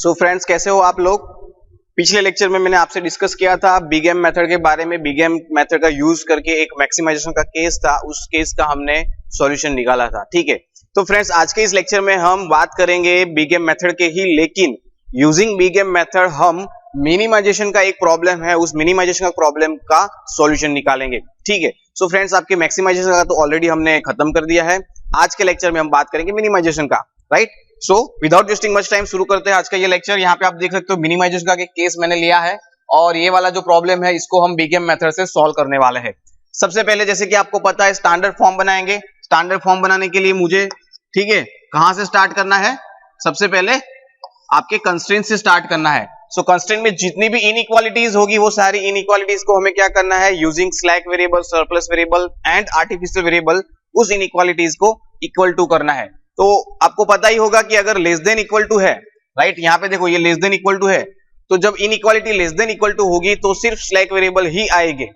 So friends, कैसे हो आप लोग। पिछले लेक्चर में मैंने आपसे डिस्कस किया था बिगेम मेथड के बारे में। बिगेम मेथड का यूज करके एक मैक्सिमाइजेशन का केस था, उस केस का हमने सॉल्यूशन निकाला था। ठीक है, तो फ्रेंड्स आज के इस लेक्चर में हम बात करेंगे बिगेम मेथड के ही, लेकिन यूजिंग बिगेम मेथड हम मिनिमाइजेशन का एक प्रॉब्लम है, उस मिनिमाइजेशन का प्रॉब्लम का सॉल्यूशन निकालेंगे। ठीक है, सो फ्रेंड्स आपके मैक्सिमाइजेशन का तो ऑलरेडी हमने खत्म कर दिया है। आज के लेक्चर में हम बात करेंगे मिनिमाइजेशन का, right. So without wasting much time शुरू करते हैं आज का ये लेक्चर। यहाँ पे आप देख सकते हो मिनिमाइजेशन का एक केस मैंने लिया है और ये वाला जो प्रॉब्लम है इसको हम बिगेम मेथड से सॉल्व करने वाले हैं। सबसे पहले जैसे कि आपको पता है स्टैंडर्ड फॉर्म बनाएंगे। स्टैंडर्ड फॉर्म बनाने के लिए मुझे, ठीक है, कहां से स्टार्ट करना है? सबसे पहले आपके कंस्ट्रेंट से स्टार्ट करना है। सो कंस्ट्रेंट में जितनी भी इनइक्वालिटीज होगी वो सारी इनइक्वालिटीज को हमें क्या करना है, using slack variable, surplus variable and artificial variable, उस इनइक्वालिटीज को इक्वल टू करना है। तो आपको पता ही होगा कि अगर लेस देन इक्वल टू है, राइट, यहाँ पे देखो ये लेस देन इक्वल टू है, तो जब inequality less than equal to होगी तो सिर्फ स्लैक वेरिएबल ही आएंगे।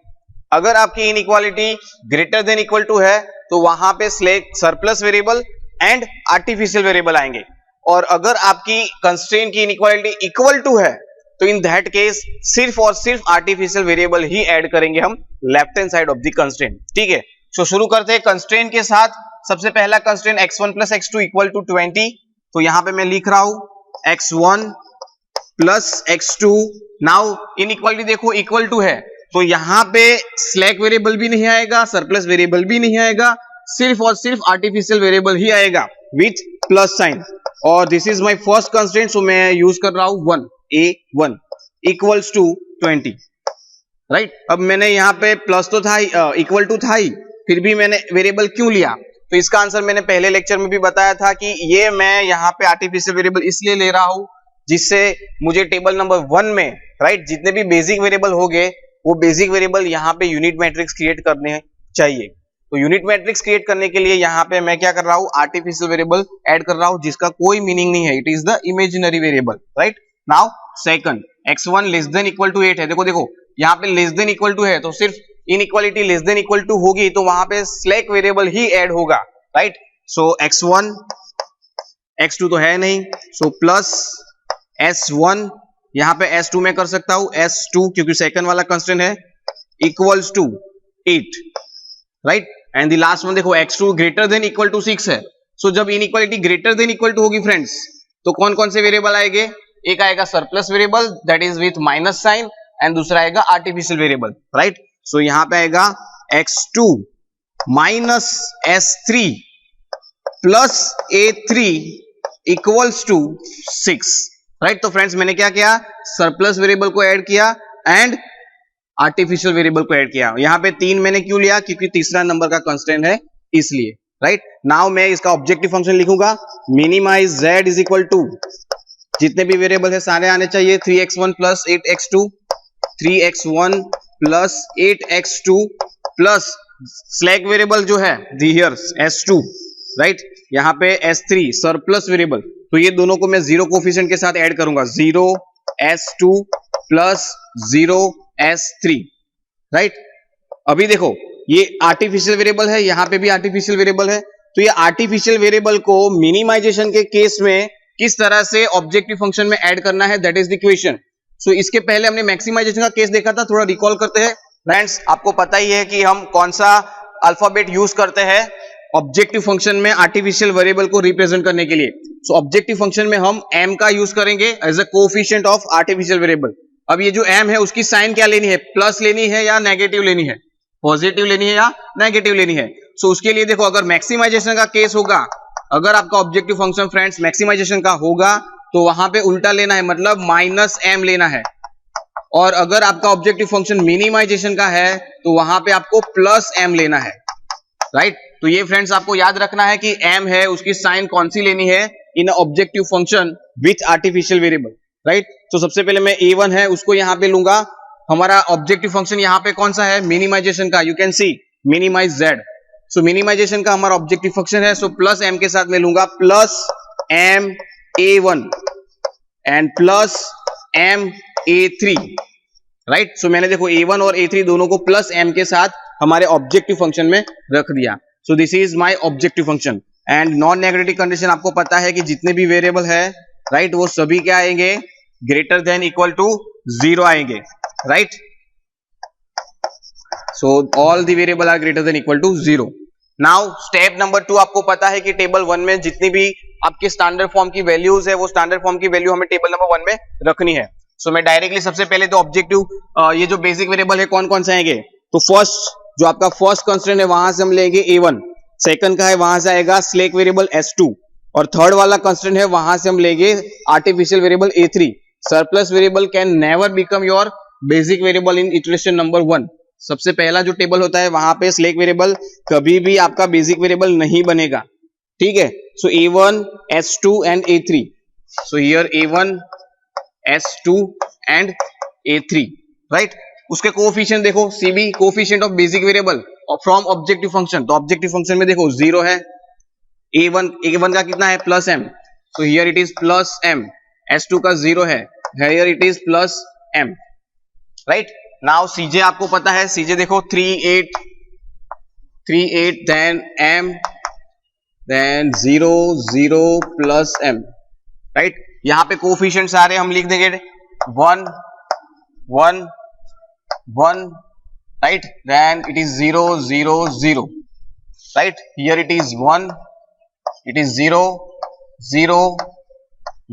अगर आपकी inequality greater than equal to है तो वहां पे slack, surplus variable and artificial variable आएंगे। और अगर आपकी कंस्ट्रेंट की इनइक्वालिटी इक्वल टू है तो इन दैट केस सिर्फ और सिर्फ आर्टिफिशियल वेरिएबल ही ऐड करेंगे हम left hand side of the constraint. ठीक है, सो शुरू करते हैं कंस्ट्रेंट के साथ। सबसे पहला constraint x1 plus x2 equal to 20। तो यहां पे मैं लिख रहा हूं x1 plus x2। Now inequality देखो इक्वल टू है तो यहां पे स्लैक वेरिएबल भी नहीं आएगा, सरप्लस वेरिएबल भी नहीं आएगा, सिर्फ और सिर्फ आर्टिफिशियल वेरिएबल ही आएगा विथ प्लस साइन। और this is my first constraint, so मैं यूज कर रहा हूं 1 a1 इक्वल्स टू 20, राइट। अब मैंने यहाँ पे प्लस तो था, इक्वल टू था ही, फिर भी मैंने वेरिएबल क्यों लिया? तो इसका आंसर मैंने पहले लेक्चर में भी बताया था कि ये मैं यहाँ पे आर्टिफिशियल वेरिएबल इसलिए ले रहा हूं जिससे मुझे टेबल नंबर 1 में, राइट, जितने भी बेसिक वेरिएबल हो गए वो बेसिक वेरिएबल यहाँ पे यूनिट मैट्रिक्स क्रिएट करने चाहिए। तो यूनिट मैट्रिक्स क्रिएट करने के लिए यहाँ पे मैं क्या कर रहा हूँ, आर्टिफिशियल वेरिएबल ऐड कर रहा हूँ जिसका कोई मीनिंग नहीं है, it is the imaginary variable, right. Now second, x1 less than equal to 8 है। देखो यहाँ पे लेस देन इक्वल टू है तो सिर्फ inequality less than equal to होगी तो वहां पे स्लैक वेरिएबल ही ऐड होगा, राइट। सो x1, x2 तो है नहीं, सो प्लस s1, यहां पे s2 में कर सकता हूं, s2 क्योंकि सेकंड वाला कंस्ट्रेंट है, equals to 8, right. And the last one देखो x2 greater than equal to 6 है। सो जब inequality greater than equal to होगी फ्रेंड्स तो कौन कौन से वेरिएबल आएंगे? एक आएगा surplus variable that is with minus sign and दूसरा आएगा आर्टिफिशियल वेरिएबल, राइट। सो यहां पे आएगा x2 minus s3 plus a3 equals to 6, right. तो फ्रेंड्स मैंने क्या किया, सरप्लस वेरिएबल को ऐड किया एंड आर्टिफिशियल वेरिएबल को ऐड किया। यहां पे 3 मैंने क्यों लिया? क्योंकि तीसरा नंबर का कंस्ट्रेंट है इसलिए, राइट। नाउ मैं इसका ऑब्जेक्टिव फंक्शन लिखूंगा, minimize z is equal to, जितने भी वेरिएबल है सारे आने चाहिए, 3x1 plus 8x2, 3x1 plus 8x2 plus slack variable जो है हियर s2, राइट, यहाँ पे s3 सरप्लस वेरिएबल, तो ये दोनों को मैं 0 कोफिशिएंट के साथ ऐड करूंगा, 0 s2 प्लस 0 s3, राइट। अभी देखो ये आर्टिफिशियल वेरिएबल है, यहाँ पे भी आर्टिफिशियल वेरिएबल है, तो ये आर्टिफिशियल वेरिएबल को मिनिमाइजेशन के केस में किस तरह से ऑब्जेक्टिव फंक्शन में ऐड करना है, दैट इज द क्वेश्चन। सो इसके पहले हमने मैक्सिमाइजेशन का केस देखा था, थोड़ा रिकॉल करते हैं फ्रेंड्स। आपको पता ही है कि हम कौन सा अल्फाबेट यूज करते हैं ऑब्जेक्टिव फंक्शन में आर्टिफिशियल वेरिएबल को रिप्रेजेंट करने के लिए। सो ऑब्जेक्टिव फंक्शन में हम m का यूज करेंगे as a coefficient of artificial variable. अब ये जो m है उसकी साइन क्या लेनी है, प्लस लेनी है या नेगेटिव लेनी है, पॉजिटिव लेनी है या नेगेटिव लेनी है? सो उसके लिए देखो अगर मैक्सिमाइजेशन का केस होगा, अगर आपका ऑब्जेक्टिव फंक्शन फ्रेंड्स मैक्सिमाइजेशन का होगा तो वहां पे उल्टा लेना है, मतलब माइनस m लेना है। और अगर आपका ऑब्जेक्टिव फंक्शन मिनिमाइजेशन का है तो वहां पे आपको प्लस m लेना है, राइट। तो ये फ्रेंड्स आपको याद रखना है कि m है उसकी साइन कौन सी लेनी है in objective function with artificial variable, right. तो सबसे पहले मैं a1 है उसको यहां पे लूंगा। हमारा ऑब्जेक्टिव फंक्शन यहां पे कौन सा है, मिनिमाइजेशन का, you can see minimize z। So minimization का हमारा ऑब्जेक्टिव फंक्शन है, सो प्लस m के साथ मैं लूंगा plus m a1 and plus m a3, right. So मैंने देखो a1 और a3 दोनों को प्लस m के साथ हमारे ऑब्जेक्टिव फंक्शन में रख दिया। सो this is my objective function and non negative condition आपको पता है कि जितने भी वेरिएबल है राइट, वो सभी क्या आएंगे, ग्रेटर देन इक्वल टू 0 आएंगे, right. So all the variables are greater than equal to 0। Now step number 2, आपको पता है कि टेबल 1 में जितनी भी आपके स्टैंडर्ड फॉर्म की वैल्यूज है वो स्टैंडर्ड फॉर्म की वैल्यू हमें टेबल नंबर 1 में रखनी है। सो मैं डायरेक्टली सबसे पहले तो ऑब्जेक्टिव ये जो बेसिक वेरिएबल है कौन कौन से आएंगे, तो फर्स्ट जो आपका फर्स्ट कंस्ट्रेंट है वहां से हम लेंगे A1, सेकंड का है वहां से आएगा स्लैक वेरिएबल S2, और थर्ड वाला कंस्ट्रेंट है वहां से हम लेंगे artificial variable A3। Surplus variable can never become your basic variable in iteration number 1। सबसे पहला जो टेबल होता है वहां पे स्लैक वेरिएबल कभी भी आपका बेसिक वेरिएबल नहीं बनेगा, ठीक है। सो A1, S2 and A3। So here A1, S2 and A3, right. उसके कोएफिशिएंट देखो, CB coefficient of basic variable from objective function, तो ऑब्जेक्टिव फंक्शन में देखो 0 है, A1 का कितना है plus m, so here it is plus m। S2 का 0 है, here it is plus m, right. Now CJ आपको पता है, CJ देखो 3 8 then m then 0 0 plus m, right. यहां पे कोएफिशिएंट सारे हम लिख देंगे 1 1 1, right, then it is 0 0 0, right, here it is 1, it is 0 0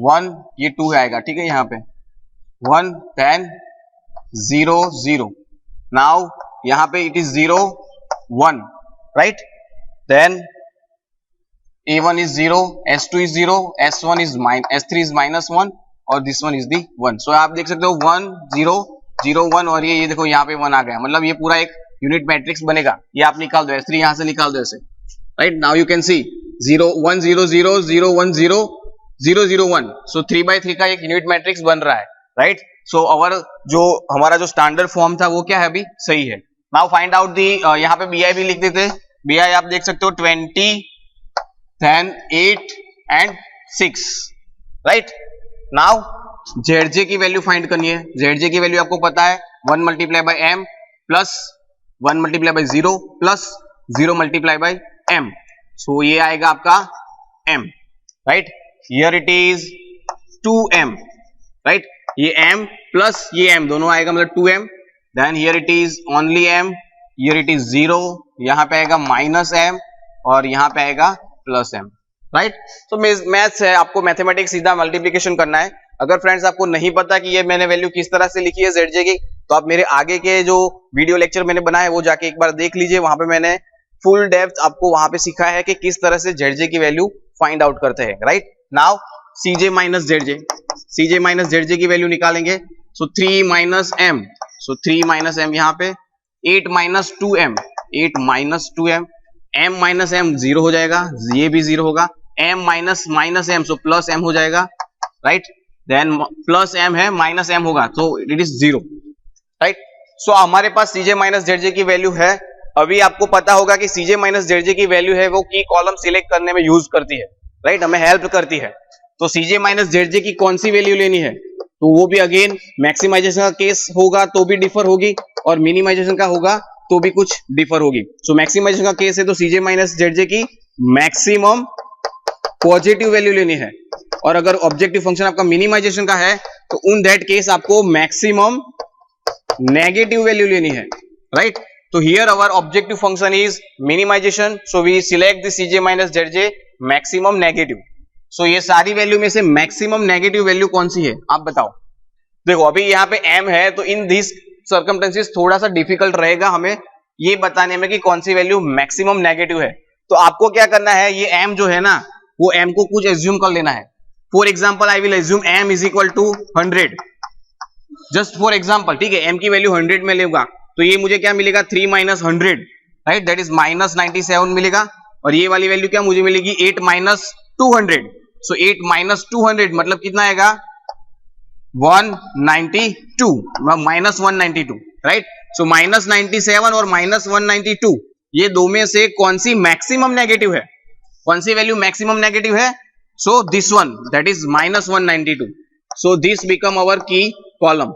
1, ये 2 आएगा, ठीक है। यहाँ पे 1 then 0 0, now यहाँ पे it is 0 1, right, then A1 is 0, S2 is 0, S1 is S3 is -1 और this one is the 1। so आप देख सकते हो 1 0 0 1 और ये देखो यहाँ पे 1 आ गया, मतलब ये पूरा एक यूनिट मैट्रिक्स बनेगा। ये आप निकाल दो, S3 यहां से निकाल दो ऐसे, राइट। नाउ यू कैन सी 0 1 0 0 0 1 0 0 0 1, सो 3/3 का एक यूनिट मैट्रिक्स बन रहा है, राइट। सो हमारा जो स्टैंडर्ड फॉर्म था वो क्या है, अभी सही है। नाउ फाइंड आउट दी, यहाँ पे BI भी लिख देते, BI आप देख सकते हो 20 then 8 and 6, right. Now ZJ की वैल्यू फाइंड करनी है। ZJ की वैल्यू आपको पता है 1 multiply by m plus 1 multiply by 0 plus 0 multiply by m, so ये आएगा आपका m, right. Here it is 2m, right, ये m प्लस ये m दोनों आएगा मतलब 2m, then here it is only m, here it is 0, यहाँ पे आएगा माइनस m और यहाँ पे आएगा प्लस m, राइट। तो मैथ्स है, आपको मैथमेटिक्स सीधा मल्टीप्लिकेशन करना है। अगर फ्रेंड्स आपको नहीं पता कि ये मैंने वैल्यू किस तरह से लिखी है ZJ की, तो आप मेरे आगे के जो वीडियो लेक्चर मैंने बनाए वो जाके एक बार देख लीजिए, वहां पे मैंने फुल डेप्थ आपको वहां पे सिखाया है कि किस तरह से ZJ की वैल्यू फाइंड आउट करते हैं, right. Now CJ minus ZJ की वैल्यू निकालेंगे, सो 3 माइनस m, सो 3 माइनस m यहाँ पे 8 minus 2m, 8 minus 2m, m minus m 0 हो जाएगा, ये भी 0 होगा, m minus minus m, so plus m हो जाएगा, राइट। देन प्लस m है माइनस m होगा, तो इट इज 0, राइट। सो हमारे पास CJ माइनस ZJ की वैल्यू है। अभी आपको पता होगा कि CJ माइनस ZJ की वैल्यू है वो की कॉलम सिलेक्ट करने में यूज करती है, राइट, हमें हेल्प करती है। तो CJ माइनस ZJ की कौन सी वैल्यू लेनी है, तो वो भी अगेन मैक्सिमाइजेशन का केस होगा तो भी डिफर होगी, और मिनिमाइजेशन का होगा तो भी कुछ डिफर होगी। सो मैक्सिमाइजेशन का केस है तो CJ माइनस ZJ की मैक्सिमम पॉजिटिव वैल्यू लेनी है, और अगर ऑब्जेक्टिव फंक्शन आपका मिनिमाइजेशन का है तो उन दैट केस आपको मैक्सिमम नेगेटिव वैल्यू लेनी है, राइट। तो here our objective function is minimization, so we select the CJ minus ZJ maximum negative. So ये सारी वैल्यू में से मैक्सिमम नेगेटिव वैल्यू कौन सी है आप बताओ। देखो अभी यहाँ पे m है, तो इन दिस सर्कमस्टेंसेस थोड़ा सा डिफिकल्ट रहेगा हमें ये बताने में कि कौन सी वैल्यू मैक्सिमम नेगेटिव है। तो आपको क्या करना है, ये m जो है ना वो m को कुछ एज्यूम कर लेना है। For example I will assume m is equal to 100, just for example, ठीक है। m की वैल्यू 100 में लेगा तो ये मुझे क्या मिलेगा 3 minus 100, right, that is minus 97 मिलेगा, और ये वाली वैल्यू क्या मुझे मिलेगी 8 माइनस 200, सो 8 माइनस 200 मतलब कितना आएगा 192 माइनस 192, राइट। सो माइनस 97 और माइनस 192 ये दो में से कौन सी मैक्सिमम नेगेटिव है, कौन सी वैल्यू मैक्सिमम नेगेटिव है, so this one that is minus 192, so this become अवर की कॉलम,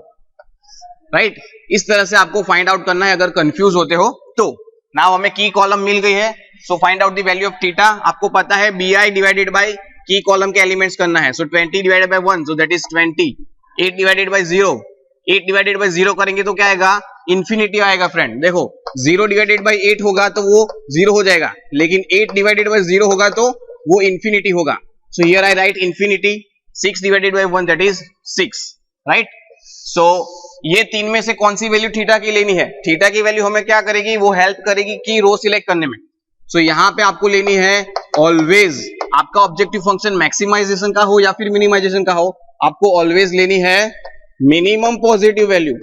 राइट। इस तरह से आपको फाइंड आउट करना है अगर कंफ्यूज होते हो तो। नाउ हमें की कॉलम मिल गई है, so find out the value of theta. आपको पता है BI डिवाइडेड बाय की कॉलम के एलिमेंट्स करना है. सो 20 divided by 1, so that is 20. 8 divided by 0, 8 divided by 0 करेंगे तो क्या आएगा, इंफिनिटी आएगा फ्रेंड. देखो 0 डिवाइडेड बाय 8 होगा तो वो 0 हो जाएगा, लेकिन 8 डिवाइडेड बाय 0 होगा तो वो इंफिनिटी होगा. So here I write infinity. 6 divided by 1 that is 6, right. So ये तीन में से कौन सी वैल्यू थीटा की लेनी है. थीटा की वैल्यू हमें क्या करेगी, वो हेल्प करेगी की रो सिलेक्ट करने में. सो यहाँ पे आपको लेनी है ऑलवेज, आपका ऑब्जेक्टिव फंक्शन मैक्सिमाइजेशन का हो या फिर मिनिमाइजेशन का हो, आपको ऑलवेज लेनी है मिनिमम पॉजिटिव वैल्यू.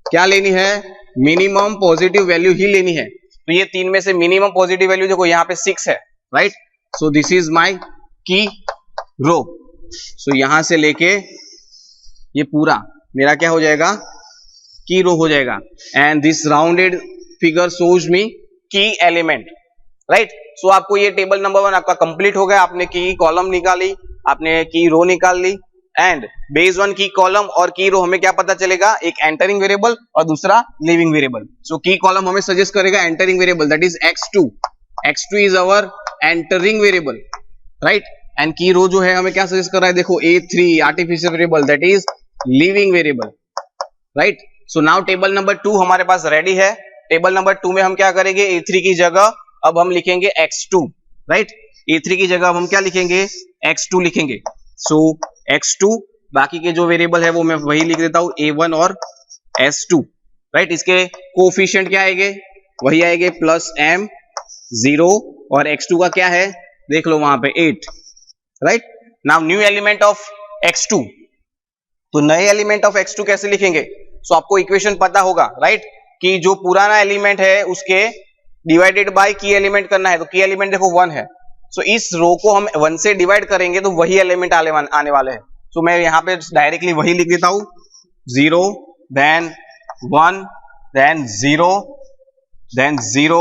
क्या लेनी है, मिनिमम पॉजिटिव वैल्यू ही लेनी है. तो ये तीन में से मिनिमम पॉजिटिव वैल्यू देखो यहाँ पे 6 है, right. So this is my की रो. सो यहां से लेके ये पूरा मेरा क्या हो जाएगा, की रो हो जाएगा. And this rounded figure shows मी की एलिमेंट, राइट. सो आपको ये टेबल नंबर 1 आपका कंप्लीट हो गया. आपने की कॉलम निकाली, आपने की रो निकाल ली. एंड बेस्ड ऑन की कॉलम और की रो हमें क्या पता चलेगा, एक एंटरिंग वेरिएबल और दूसरा लिविंग वेरिएबल. सो की कॉलम हमें सजेस्ट करेगा entering variable, that is x2. x2 is our entering variable, right. And की रो जो है हमें क्या सजेस्ट कर रहा है, देखो a3 artificial variable, that is leaving variable, right. So now table number 2 हमारे पास रेडी है. टेबल नंबर 2 में हम क्या करेंगे, a3 की जगह अब हम लिखेंगे x2, राइट. a3 की जगह अब हम क्या लिखेंगे, x2 लिखेंगे. सो x2, बाकी के जो वेरिएबल है वो मैं वही लिख देता हूं, a1 और s2, राइट. इसके कोफिशिएंट क्या आएंगे, वही आएंगे +m 0 और x2 का क्या है, देख लो वहां पे 8, right. Now new element of x2. तो नए एलिमेंट ऑफ x2 कैसे लिखेंगे. सो आपको इक्वेशन पता होगा, राइट, कि जो पुराना एलिमेंट है उसके डिवाइडेड बाय की एलिमेंट करना है. तो की एलिमेंट देखो 1 है. सो इस रो को हम 1 से डिवाइड करेंगे तो वही एलिमेंट आने वाले हैं. सो मैं यहाँ पे डायरेक्टली वही लिख देता हूं, 0 देन 1 देन 0 देन 0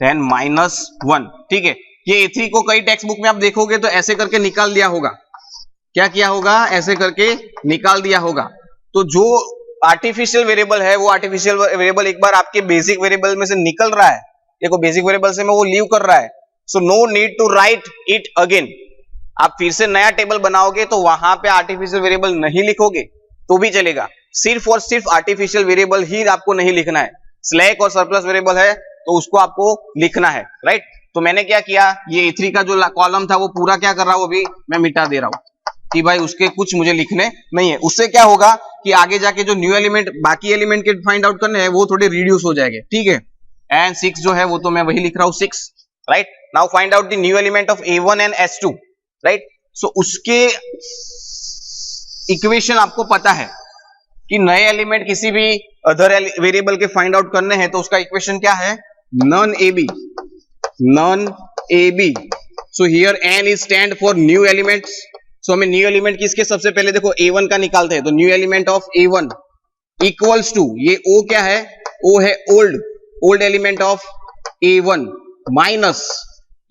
देन -1, ठीक है. ये a3 को कई टेक्स्ट बुक में आप देखोगे तो ऐसे करके निकाल दिया होगा. क्या किया होगा, ऐसे करके निकाल दिया होगा. तो जो आर्टिफिशियल वेरिएबल है वो आर्टिफिशियल वेरिएबल एक बार आपके बेसिक वेरिएबल में से निकल रहा है, देखो बेसिक वेरिएबल से में वो लीव कर रहा है. So no need to write it again. आप फिर से नया टेबल बनाओगे तो वहां पे आर्टिफिशियल वेरिएबल नहीं लिखोगे तो भी चलेगा. सिर्फ और सिर्फ आर्टिफिशियल वेरिएबल ही आपको नहीं लिखना है. स्लैक और सरप्लस वेरिएबल है तो उसको आपको लिखना है, राइट. तो मैंने क्या किया, ये a3 का जो कॉलम था वो पूरा क्या कर रहा हूं, अभी मैं मिटा दे रहा हूं कि भाई उसके कुछ मुझे लिखने नहीं है. उससे क्या होगा कि आगे जाके जो न्यू एलिमेंट, बाकी एलिमेंट के फाइंड आउट करने हैं वो थोड़े रिड्यूस हो जाएंगे, ठीक है. एंड 6 जो है वो तो मैं वही लिख रहा हूं 6, right. Now find out the new element of a1 and s2, right. So उसके इक्वेशन आपको पता है कि नए एलिमेंट किसी भी अदर वेरिएबल के फाइंड आउट करने हैं तो उसका इक्वेशन क्या है, नन ab. So here n is stand for new elements. So हमें न्यू एलिमेंट किसके, सबसे पहले देखो a1 का निकालते हैं. तो new element of a1 equals to, ये o क्या है, o है old element of a1 minus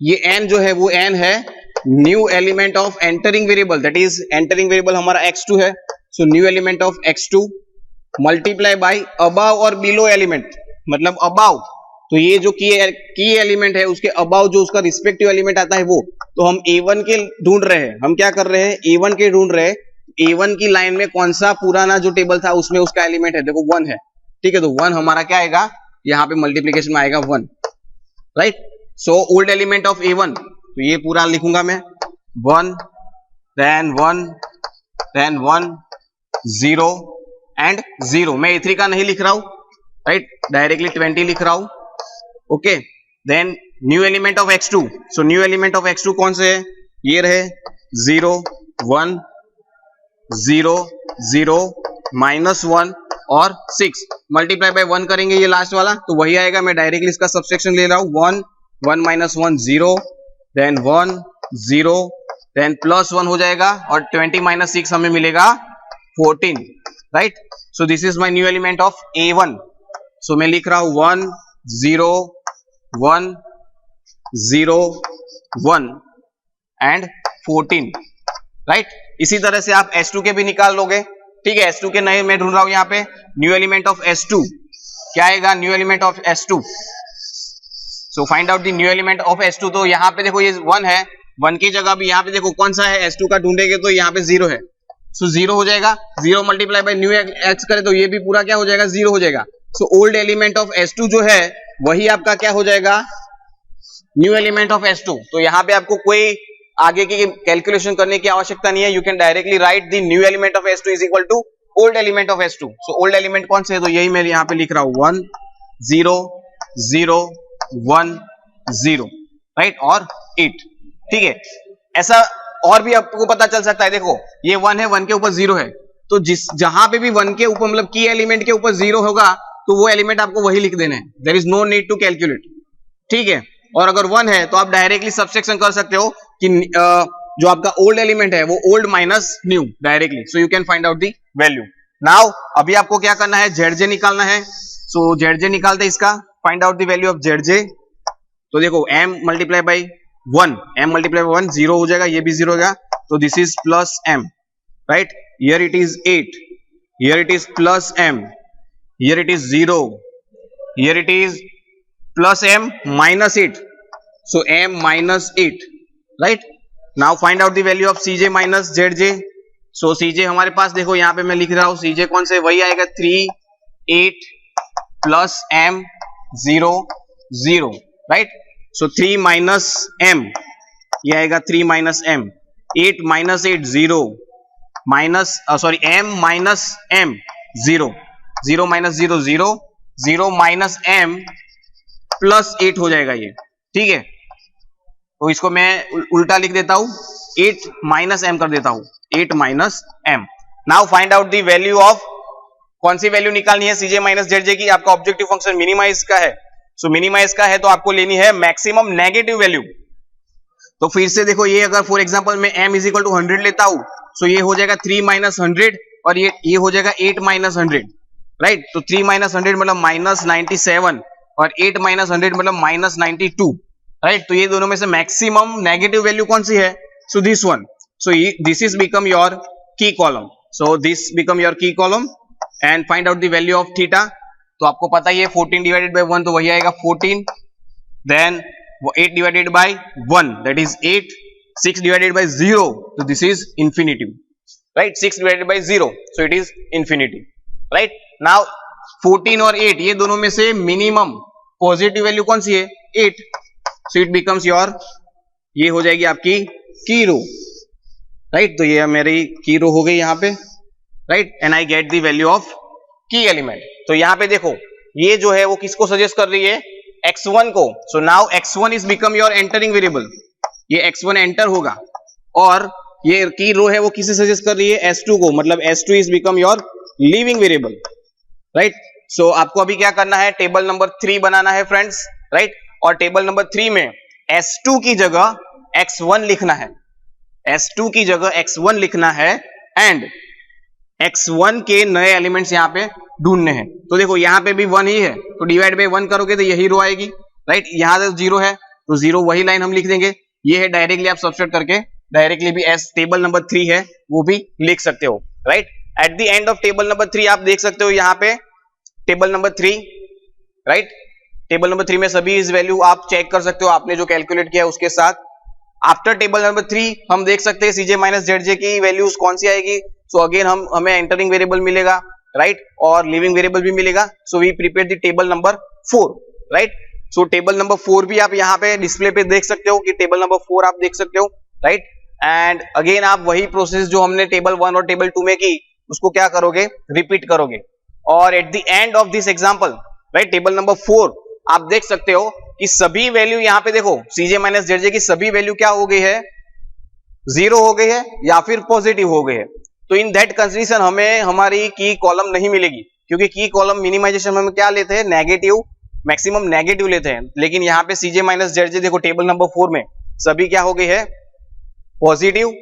ये n जो है वो n है new element of entering variable, that is entering variable हमारा x2 है. So new element of x2 multiply by above और बिलो एलिमेंट, मतलब अबाव. तो ये जो की एलिमेंट है उसके अबाव जो उसका रिस्पेक्टिव एलिमेंट आता है वो, तो हम a1 के ढूंढ रहे हैं. हम क्या कर रहे हैं, a1 के ढूंढ रहे हैं. a1 की लाइन में कौन सा पुराना जो टेबल था उसमें उसका एलिमेंट है, देखो 1 है, ठीक है. तो 1 हमारा क्या आएगा, यहाँ पे मल्टीप्लीकेशन में आएगा 1, right. So old element of a1, तो ये पूरा लिखूंगा मैं 1 देन 1 देन 1 0 एंड 0. मैं a3 का नहीं लिख रहा हूं, राइट, डायरेक्टली 20 लिख रहा हूं, okay. Then new element of x2. So new element of x2 कौन से है, ये रहे 0 1 0 0 -1 और 6 मल्टीप्लाई बाय 1 करेंगे ये लास्ट वाला तो वही आएगा. मैं डायरेक्टली इसका सबट्रैक्शन ले रहा हूं, 1 1 -1 0 देन 1 0 देन +1 हो जाएगा और 20 - 6 हमें मिलेगा 14, right. So this is my new element of a1. सो मैं लिख रहा हूं 1 0 1 0 1 एंड 14, राइट. इसी तरह से आप s2 के भी निकाल लोगे, ठीक है. s2 के नए मैं ढूंढ रहा हूं यहाँ पे न्यू एलिमेंट ऑफ s2 क्या आएगा, new element of s2. So find out the new element of s2. तो यहाँ पे देखो ये 1 है 1 की जगह भी यहाँ पे देखो कौन सा है S2 का ढूंढेंगे तो यहाँ पे 0 है, सो 0 हो जाएगा। 0 मल्टीप्लाई बाय न्यू x करे तो ये भी पूरा क्या हो जाएगा, 0 हो जाएगा। सो ओल्ड एलिमेंट ऑफ S2 जो है वही आपका क्या हो जाएगा, न्यू एलिमेंट ऑफ S2। तो यहाँ पे आपको कोई आगे की कैलकुलेशन करने की आवश्यकता नहीं है, you can directly write the new element of S2 is equal to old element of S2। So old element कौन से है, तो यही मैं यहाँ पे लिख रहा हूं 1 0 0 1 0, राइट, और 8, ठीक है। ऐसा और भी आपको पता चल सकता है, देखो ये 1 है, 1 के ऊपर 0 है, तो जहां पे भी 1 के ऊपर मतलब की एलिमेंट के ऊपर 0 होगा तो वो एलिमेंट आपको वही लिख देना है, there is no need to calculate, ठीक है। और अगर 1 है तो आप डायरेक्टली सब्सट्रैक्शन कर सकते हो कि जो आपका ओल्ड एलिमेंट है वो old minus new directly, so you can find out the value. Now अभी आपको क्या करना है, ZJ निकालना है। सो ZJ निकालते हैं इसका, find out the value of ZJ। तो देखो m multiply by 1, m multiply by 1 0 हो जाएगा, ये भी 0 हो गया, तो this is plus m, right. Here it is 8, here it is plus m, here it is 0, here it is plus m minus 8, so m minus 8, right? Now find out the value of Cj minus Zj। so Cj हमारे पास देखो यहाँ पे मैं लिख रहा हूं, Cj कौन से, वही आएगा 3 8 plus m 0 0, right? so 3 minus m, ये आएगा 3 minus m, 8 minus 8 0 minus sorry m minus m 0 0 minus 0 0 0 minus m plus 8 हो जाएगा ये, ठीक है। तो इसको मैं उल्टा लिख देता हूं, 8 माइनस m कर देता हूं, 8 minus m। Now find out the value of, कौन सी वैल्यू निकालनी है Cj माइनस Zj की, आपका ऑब्जेक्टिव फंक्शन मिनिमाइज का है। सो मिनिमाइज का है तो आपको लेनी है मैक्सिमम नेगेटिव वैल्यू। तो फिर से देखो, ये अगर फॉर एग्जांपल मैं m इज इक्वल टू 100 लेता हूं, सो ये हो जाएगा 3 माइनस 100 और ये हो जाएगा 8 माइनस 100, राइट। तो 3 माइनस 100 मतलब माइनस 97 और 8 माइनस 100 मतलब माइनस 92, राइट। तो ये दोनों में से मैक्सिमम नेगेटिव वैल्यू कौन सी है, so this one. So this is become your key column, so this become your key column and find out the value of theta. तो आपको पता ही है 14 डिवाइडेड बाय 1 तो वही आएगा 14, then 8 divided by 1 that is 8, 6 divided by 0 तो this is infinity, right. 6 divided by 0 so it is infinity, right. Now 14 और 8 ये दोनों में से मिनिमम पॉजिटिव वैल्यू कौन सी है, 8, सो इट बिकम्स योर, ये हो जाएगी आपकी की रो, राइट। तो ये मेरी की रो हो गई यहाँ पे, right, and I get the value of की एलिमेंट। तो यहाँ पे देखो ये जो है वो किसको सजेस्ट कर रही है, x1 को। So now x1 is become your entering variable, ये x1 एंटर होगा, और ये की रो है वो किसे सजेस्ट कर रही है, S2 को, मतलब S2 is become your leaving variable, right. So आपको अभी क्या करना है, टेबल नंबर 3 बनाना है फ्रेंड्स, राइट। और टेबल नंबर 3 में S2 की जगह x1 लिखना है, S2 की जगह x1 लिखना है एंड x1 के नए एलिमेंट्स यहाँ पे ढूंढने हैं। तो देखो यहाँ पे भी 1 ही है, तो डिवाइड बाय 1 करोगे तो यही रो आएगी, राइट। यहाँ तो 0 है तो 0 वही लाइन हम लिख देंगे, ये है डायरेक्टली आप सब्स्टिट्यूट करके डायरेक्टली भी एस टेबल नंबर 3 है वो भी लिख सकते हो, right. At the end of table number 3 आप देख सकते हो यहाँ पे table number 3, right. Table number 3 में सभी इस वैल्यू आप चेक कर सकते हो आपने जो कैलकुलेट किया है उसके साथ। आफ्टर टेबल नंबर 3 हम देख सकते हैं Cj माइनस Zj की वैल्यूज कौन सी आएगी। सो अगेन हमें एंटरिंग वेरिएबल मिलेगा, राइट, और लिविंग वेरिएबल भी मिलेगा। So we prepare the table number 4, right. So table number 4 भी आप यहाँ पे डिस्प्ले पे देख सकते हो कि टेबल नंबर 4 आप देख सकते हो, राइट। एंड अगेन आप वही प्रोसेस जो हमने टेबल 1 और टेबल 2 में की उसको क्या करोगे, रिपीट करोगे। और at the end of this example, right, table number 4 आप देख सकते हो कि सभी वैल्यू यहाँ पे देखो Cj माइनस Zj की सभी वैल्यू क्या हो गई है, 0 हो गई है या फिर पॉजिटिव हो गई है। तो इन दैट कंडीशन हमें हमारी की कॉलम नहीं मिलेगी, क्योंकि की कॉलम मिनिमाइजेशन में हम क्या लेते हैं, नेगेटिव, मैक्सिमम नेगेटिव लेते हैं। लेकिन यहाँ पे Cj माइनस Zj देखो टेबल नंबर 4 में सभी क्या हो गई है, पॉजिटिव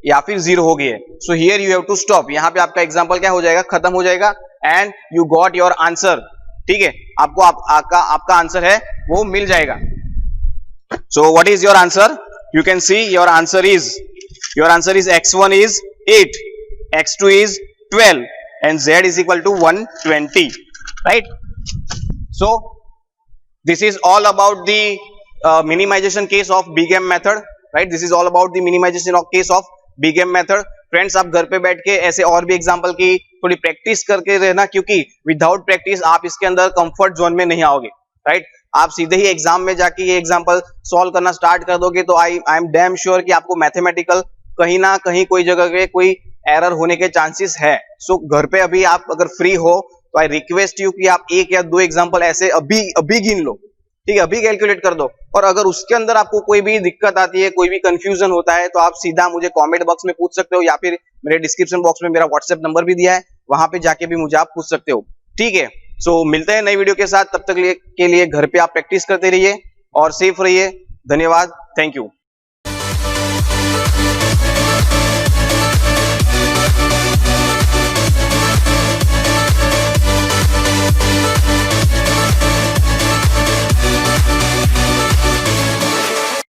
या फिर 0 हो गई है। So here you have to stop, यहाँ पे आपका एग्जांपल क्या हो जाएगा, खत्म हो जाएगा and you got your answer, ठीक है। आपको आपका आंसर है वो मिल जाएगा। So what is your answer, you can see your answer is x1 is 8, x2 is 12 and z is equal to 120, right? So this is all about the minimization case of big M method, right. This is all about the minimization of case of big M method. Friends, आप घर पे बैठ के ऐसे और भी example की थोड़ी प्रैक्टिस करके रहना, क्योंकि विदाउट प्रैक्टिस आप इसके अंदर कंफर्ट जोन में नहीं आओगे, राइट। आप सीधे ही एग्जाम में जाके ये एग्जांपल सॉल्व करना स्टार्ट कर दोगे तो आई एम डैम श्योर कि आपको मैथमेटिकल कहीं ना कहीं कोई जगह पे कोई एरर होने के चांसेस है। सो घर पे अभी आप अगर फ्री हो तो आई रिक्वेस्ट यू कि आप एक या दो एग्जांपल ऐसे अभी गिन लो, ठीक है, अभी कैलकुलेट कर दो। और अगर उसके अंदर आपको कोई भी दिक्कत आती है, कोई भी कंफ्यूजन होता है, तो आप सीधा मुझे कमेंट बॉक्स में पूछ सकते हो, या फिर मेरे डिस्क्रिप्शन बॉक्स में मेरा व्हाट्सएप नंबर भी दिया है, वहां पे जाके भी मुझे आप पूछ सकते हो, ठीक है। सो मिलते हैं नई वीडियो के साथ, तब तक के लिए घर पे आप प्रैक्टिस करते रहिए और सेफ रहिए। धन्यवाद, थैंक यू।